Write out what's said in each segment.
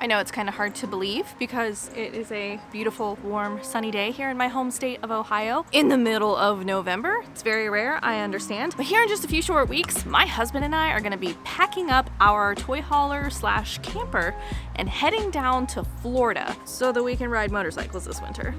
I know it's kind of hard to believe because it is a beautiful, warm, sunny day here in my home state of Ohio in the middle of November. It's very rare, I understand. But here in just a few short weeks, my husband and I are going to be packing up our toy hauler / camper and heading down to Florida so that we can ride motorcycles this winter.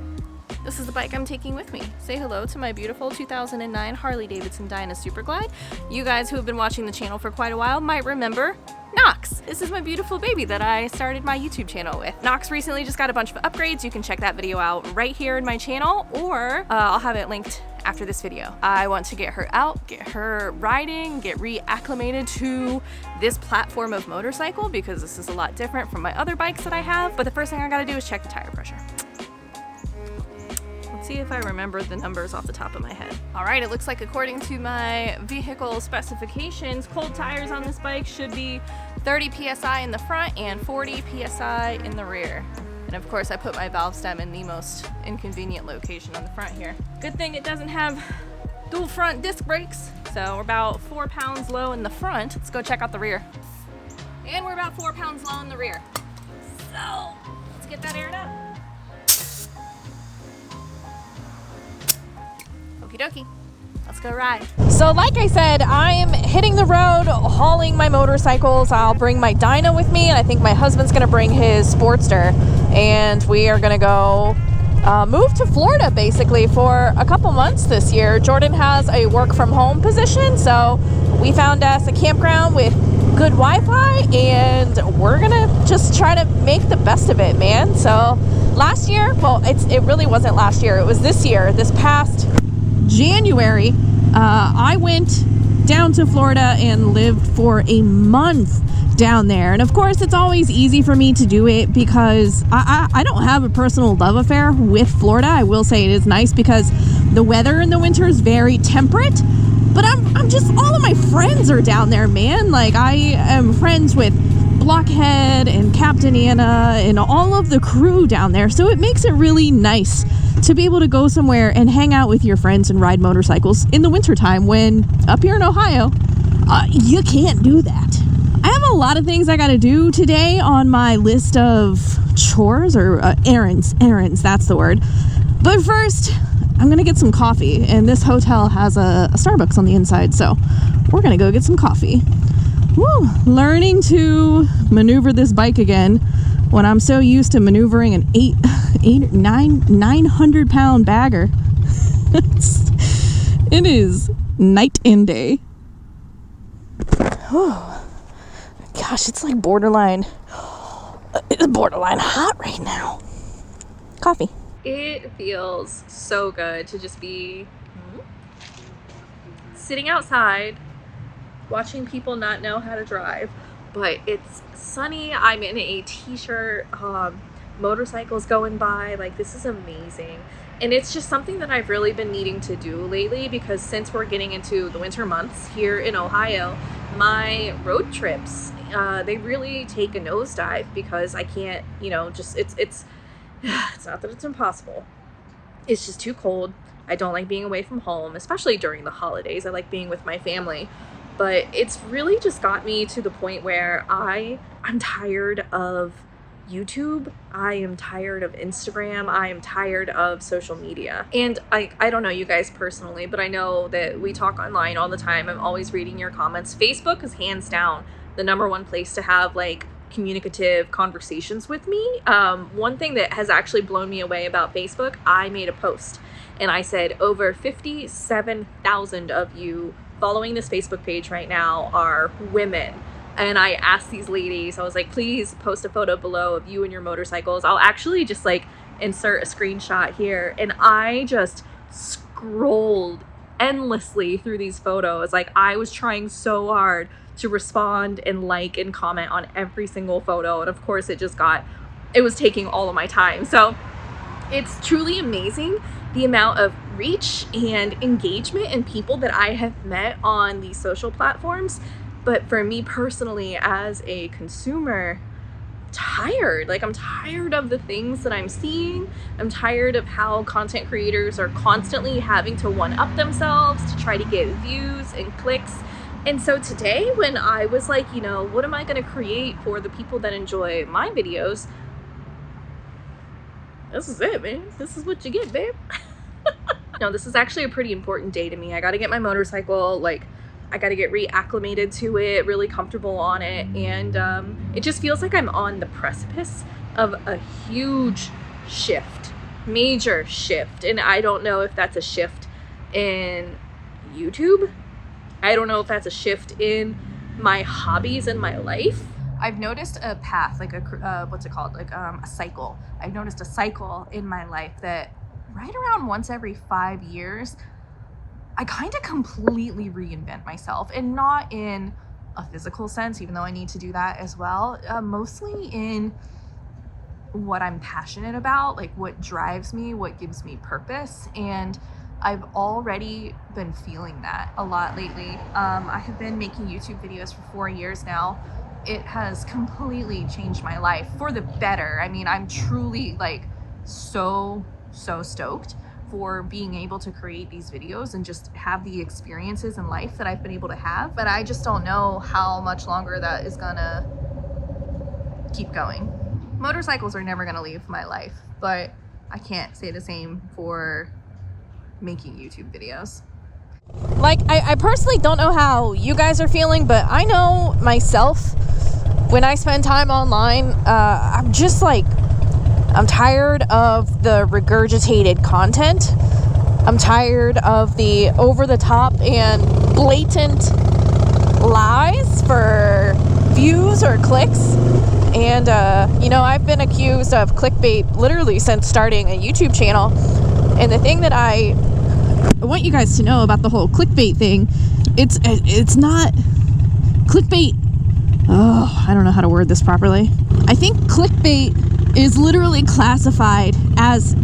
This is the bike I'm taking with me. Say hello to my beautiful 2009 Harley-Davidson Dyna Superglide. You guys who have been watching the channel for quite a while might remember Knox. This is my beautiful baby that I started my YouTube channel with. Knox recently just got a bunch of upgrades. You can check that video out right here in my channel, or I'll have it linked after this video. I want to get her out, get her riding, get reacclimated to this platform of motorcycle because this is a lot different from my other bikes that I have. But the first thing I gotta do is check the tire pressure. See if I remember the numbers off the top of my head. All right, it looks like according to my vehicle specifications, cold tires on this bike should be 30 PSI in the front and 40 PSI in the rear. And of course, I put my valve stem in the most inconvenient location on the front here. Good thing it doesn't have dual front disc brakes. So we're about 4 pounds low in the front. Let's go check out the rear. And we're about 4 pounds low in the rear. So let's get that aired up. Okie dokie, let's go ride. So like I said, I'm hitting the road, hauling my motorcycles. I'll bring my Dyna with me, and I think my husband's gonna bring his Sportster, and we are gonna go move to Florida basically for a couple months this year. Jordan has a work from home position, so we found us a campground with good Wi-Fi, and we're gonna just try to make the best of it, man. So last year, well, it really wasn't last year, it was this year, this past January, I went down to Florida and lived for a month down there. And of course, it's always easy for me to do it because I don't have a personal love affair with Florida. I will say it is nice because the weather in the winter is very temperate. But I'm just, all of my friends are down there, man. Like, I am friends with Blockhead and Captain Anna and all of the crew down there. So it makes it really nice to be able to go somewhere and hang out with your friends and ride motorcycles in the wintertime when up here in Ohio, you can't do that. I have a lot of things I gotta do today on my list of chores or errands, that's the word. But first, I'm gonna get some coffee, and this hotel has a Starbucks on the inside, so we're gonna go get some coffee. Woo, learning to maneuver this bike again when I'm so used to maneuvering an 900 pound bagger. It is night and day. Oh, gosh, it's like borderline hot right now. Coffee. It feels so good to just be sitting outside watching people not know how to drive, but it's sunny. I'm in a t-shirt, motorcycles going by. Like, this is amazing. And it's just something that I've really been needing to do lately because since we're getting into the winter months here in Ohio, my road trips, they really take a nosedive because I can't, it's not that it's impossible. It's just too cold. I don't like being away from home, especially during the holidays. I like being with my family. But it's really just got me to the point where I'm tired of YouTube. I am tired of Instagram. I am tired of social media. And I don't know you guys personally, but I know that we talk online all the time. I'm always reading your comments. Facebook is hands down the #1 place to have like communicative conversations with me. One thing that has actually blown me away about Facebook, I made a post and I said over 57,000 of you following this Facebook page right now are women. And I asked these ladies, I was like, please post a photo below of you and your motorcycles. I'll actually just like insert a screenshot here. And I just scrolled endlessly through these photos. Like, I was trying so hard to respond and like and comment on every single photo. And of course it was taking all of my time. So it's truly amazing the amount of reach and engagement and people that I have met on these social platforms. But for me personally, as a consumer, tired. Like, I'm tired of the things that I'm seeing. I'm tired of how content creators are constantly having to one-up themselves to try to get views and clicks. And so today, when I was like, you know, what am I going to create for the people that enjoy my videos? This is it, man. This is what you get, babe. No, this is actually a pretty important day to me. I got to get my motorcycle, like, I got to get reacclimated to it, really comfortable on it. And it just feels like I'm on the precipice of a huge shift, major shift. And I don't know if that's a shift in YouTube. I don't know if that's a shift in my hobbies and my life. I've noticed a path, like a, what's it called? Like a cycle. I've noticed a cycle in my life that right around once every 5 years, I kind of completely reinvent myself, and not in a physical sense, even though I need to do that as well, mostly in what I'm passionate about, like what drives me, what gives me purpose. And I've already been feeling that a lot lately. I have been making YouTube videos for 4 years now. It has completely changed my life for the better. I mean, I'm truly like so stoked for being able to create these videos and just have the experiences in life that I've been able to have. But I just don't know how much longer that is gonna keep going. Motorcycles are never gonna leave my life, but I can't say the same for making YouTube videos. Like, I personally don't know how you guys are feeling, but I know myself, when I spend time online, I'm just like, I'm tired of the regurgitated content. I'm tired of the over-the-top and blatant lies for views or clicks. And, you know, I've been accused of clickbait literally since starting a YouTube channel. And the thing that I want you guys to know about the whole clickbait thing, it's not clickbait. Oh, I don't know how to word this properly. I think clickbait is literally classified as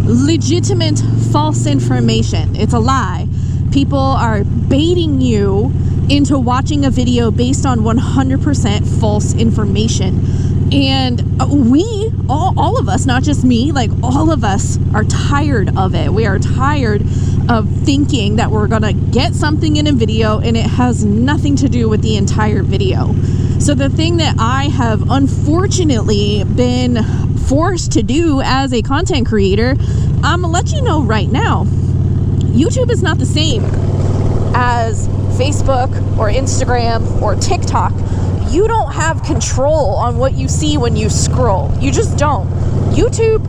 legitimate false information. It's a lie. People are baiting you into watching a video based on 100% false information. And we, all of us, not just me, like all of us are tired of it. We are tired of thinking that we're gonna get something in a video and it has nothing to do with the entire video. So the thing that I have unfortunately been forced to do as a content creator, I'm gonna let you know right now, YouTube is not the same as Facebook or Instagram or TikTok. You don't have control on what you see when you scroll. You just don't. YouTube,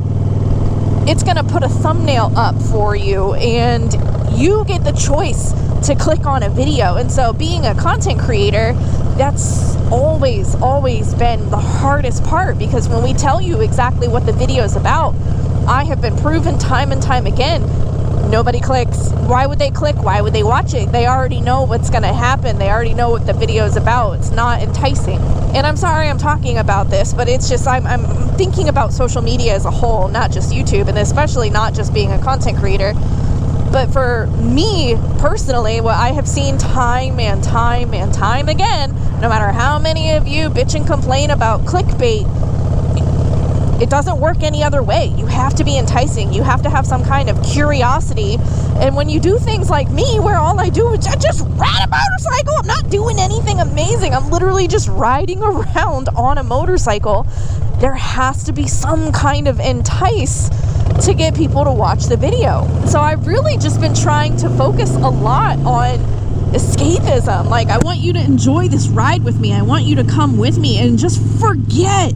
it's gonna put a thumbnail up for you and you get the choice to click on a video. And so being a content creator, that's always been the hardest part, because when we tell you exactly what the video is about, I have been proven time and time again, nobody clicks. Why would they click? Why would they watch it? They already know what's going to happen. They already know what the video is about. It's not enticing. And I'm sorry I'm talking about this, but it's just I'm thinking about social media as a whole, not just YouTube, and especially not just being a content creator. But for me personally, what I have seen time and time again, no matter how many of you bitch and complain about clickbait, it doesn't work any other way. You have to be enticing. You have to have some kind of curiosity. And when you do things like me, where all I do is I just ride a motorcycle, I'm not doing anything amazing. I'm literally just riding around on a motorcycle. There has to be some kind of entice to get people to watch the video. So I've really just been trying to focus a lot on escapism. Like, I want you to enjoy this ride with me. I want you to come with me and just forget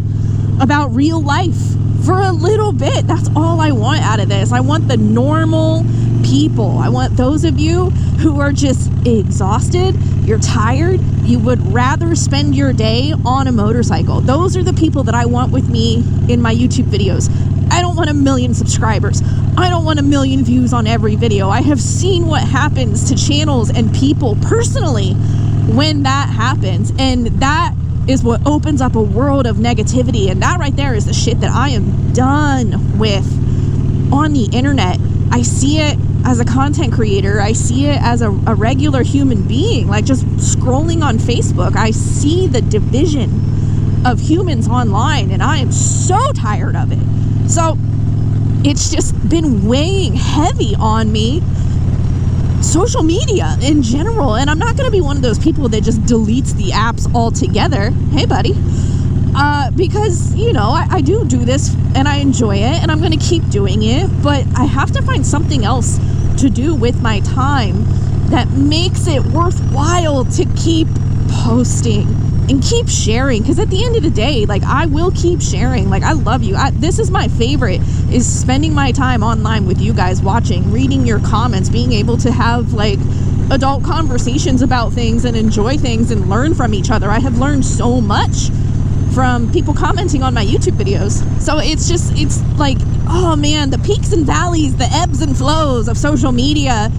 about real life for a little bit. That's all I want out of this. I want the normal people. I want those of you who are just exhausted, you're tired, you would rather spend your day on a motorcycle. Those are the people that I want with me in my YouTube videos. I don't want 1 million subscribers. I don't want 1 million views on every video. I have seen what happens to channels and people personally when that happens, and that is what opens up a world of negativity. And that right there is the shit that I am done with on the internet. I see it as a content creator. I see it as a regular human being, like just scrolling on Facebook. I see the division of humans online, and I am so tired of it. So it's just been weighing heavy on me social media in general. And I'm not going to be one of those people that just deletes the apps altogether. Hey, buddy. Because, you know, I do this and I enjoy it and I'm going to keep doing it, but I have to find something else to do with my time that makes it worthwhile to keep posting and keep sharing. Because at the end of the day, like, I will keep sharing. Like, I love you. This is my favorite, is spending my time online with you guys, watching, reading your comments, being able to have like adult conversations about things and enjoy things and learn from each other. I have learned so much from people commenting on my YouTube videos. So it's like, oh man, the peaks and valleys, the ebbs and flows of social media.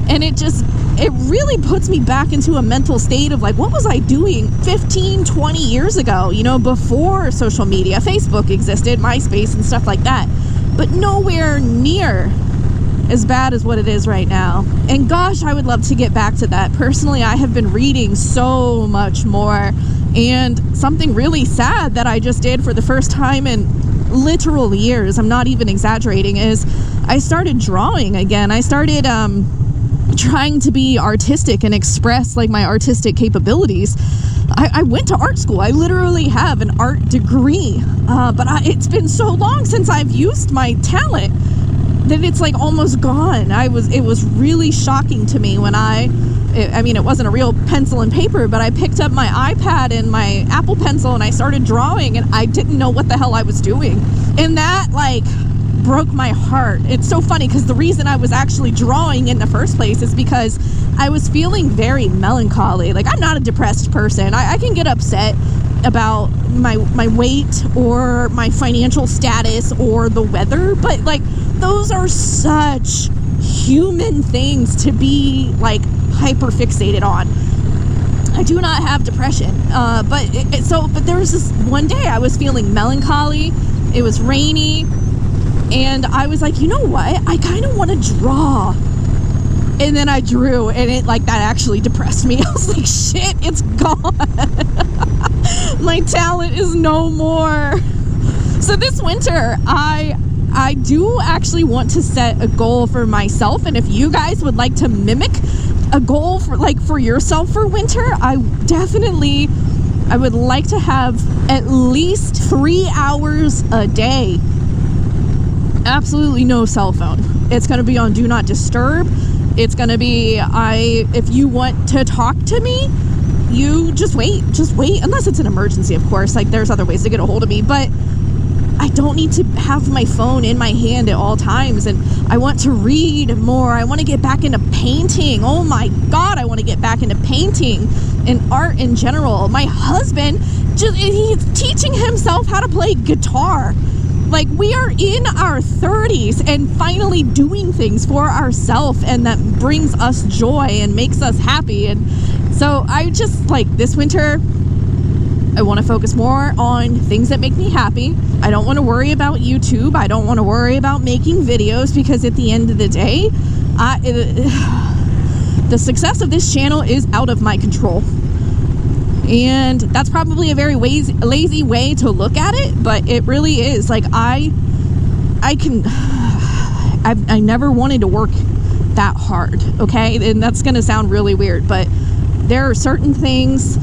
And it really puts me back into a mental state of like, what was I doing 15, 20 years ago, you know, before social media? Facebook existed, MySpace and stuff like that, but nowhere near as bad as what it is right now. And gosh, I would love to get back to that. Personally, I have been reading so much more. And something really sad that I just did for the first time in literal years, I'm not even exaggerating, is I started drawing again. I started trying to be artistic and express like my artistic capabilities. I went to art school. I literally have an art degree, but it's been so long since I've used my talent that it's like almost gone. It was really shocking to me when I mean, it wasn't a real pencil and paper, but I picked up my iPad and my Apple Pencil and I started drawing, and I didn't know what the hell I was doing. And that like broke my heart. It's so funny because the reason I was actually drawing in the first place is because I was feeling very melancholy. Like, I'm not a depressed person. I can get upset about my weight or my financial status or the weather, but like, those are such human things to be like hyper fixated on. I do not have depression, but there was this one day I was feeling melancholy. It was rainy, and I was like, you know what? I kind of want to draw. And then I drew, and it like that actually depressed me. I was like, shit, it's gone. My talent is no more. So this winter, I do actually want to set a goal for myself, and if you guys would like to mimic a goal for yourself for winter, I would like to have at least 3 hours a day. Absolutely no cell phone. It's going to be on do not disturb. It's going to be, if you want to talk to me, you just wait, unless it's an emergency, of course. Like, there's other ways to get a hold of me, but I don't need to have my phone in my hand at all times. And I want to read more. I want to get back into painting. Oh my God, I want to get back into painting and art in general. My husband, he's teaching himself how to play guitar. Like, we are in our 30s and finally doing things for ourselves, and that brings us joy and makes us happy. And so I just, like, this winter, I want to focus more on things that make me happy. I don't want to worry about YouTube. I don't want to worry about making videos, because at the end of the day, the success of this channel is out of my control. And that's probably a very lazy way to look at it, but it really is. Like, I never wanted to work that hard, okay? And that's going to sound really weird, but there are certain things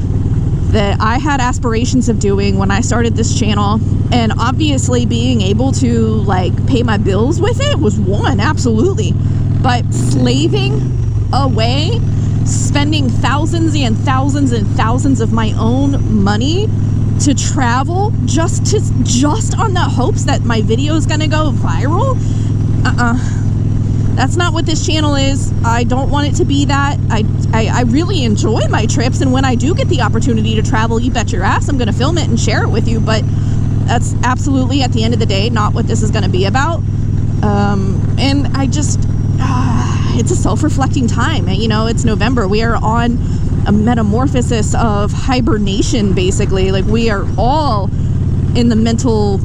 that I had aspirations of doing when I started this channel, and obviously being able to like pay my bills with it was one, absolutely. But slaving away, spending thousands and thousands and thousands of my own money to travel just on the hopes that my video is gonna go viral, that's not what this channel is. I don't want it to be that. I really enjoy my trips, and when I do get the opportunity to travel, you bet your ass I'm gonna film it and share it with you, but that's absolutely, at the end of the day, not what this is gonna be about. And I just, it's a self-reflecting time. You know, it's November. We are on a metamorphosis of hibernation, basically. Like, we are all in the mental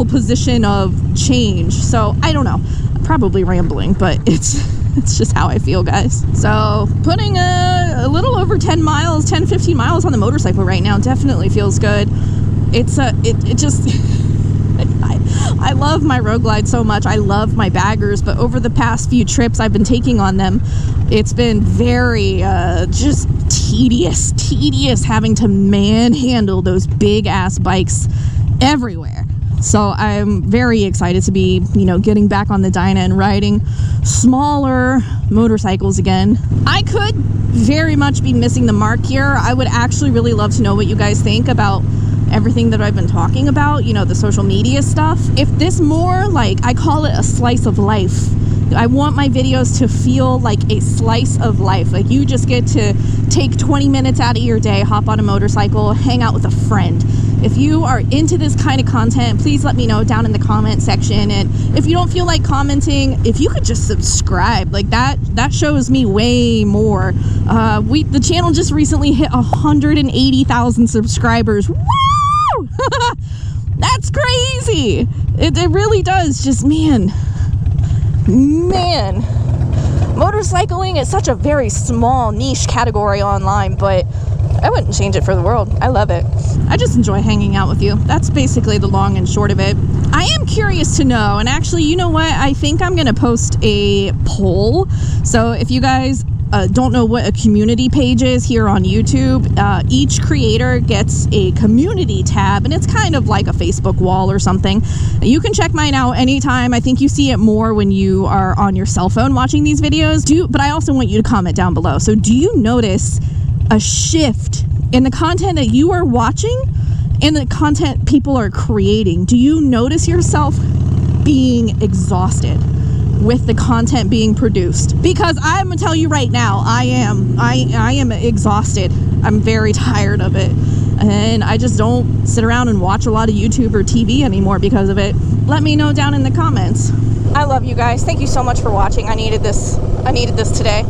position of change. So I don't know, I'm probably rambling, but it's just how I feel, guys. So putting a little over 15 miles on the motorcycle right now definitely feels good. It just I love my road glide so much. I love my baggers, but over the past few trips I've been taking on them, it's been very just tedious having to manhandle those big ass bikes everywhere. So I'm very excited to be, getting back on the Dyna and riding smaller motorcycles again. I could very much be missing the mark here. I would actually really love to know what you guys think about everything that I've been talking about, the social media stuff. If this more like, I call it a slice of life. I want my videos to feel like a slice of life. Like you just get to take 20 minutes out of your day, hop on a motorcycle, hang out with a friend. If you are into this kind of content, please let me know down in the comment section. And if you don't feel like commenting, if you could just subscribe, like that shows me way more. The channel just recently hit 180,000 subscribers. Woo! That's crazy. It really does. Just man, motorcycling is such a very small niche category online, but I wouldn't change it for the world. I love it. I just enjoy hanging out with you. That's basically the long and short of it. I am curious to know, and actually, you know what? I think I'm going to post a poll. So if you guys don't know what a community page is here on YouTube, each creator gets a community tab, and it's kind of like a Facebook wall or something. You can check mine out anytime. I think you see it more when you are on your cell phone watching these videos. But I also want you to comment down below. So do you notice a shift in the content that you are watching and the content people are creating? Do you notice yourself being exhausted with the content being produced? Because I'm gonna tell you right now, I am exhausted. I'm very tired of it, and I just don't sit around and watch a lot of YouTube or TV anymore because of it. Let me know down in the comments. I love you guys. Thank you so much for watching. I needed this today.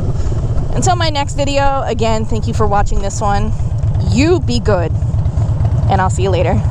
Until my next video, again, thank you for watching this one. You be good, and I'll see you later.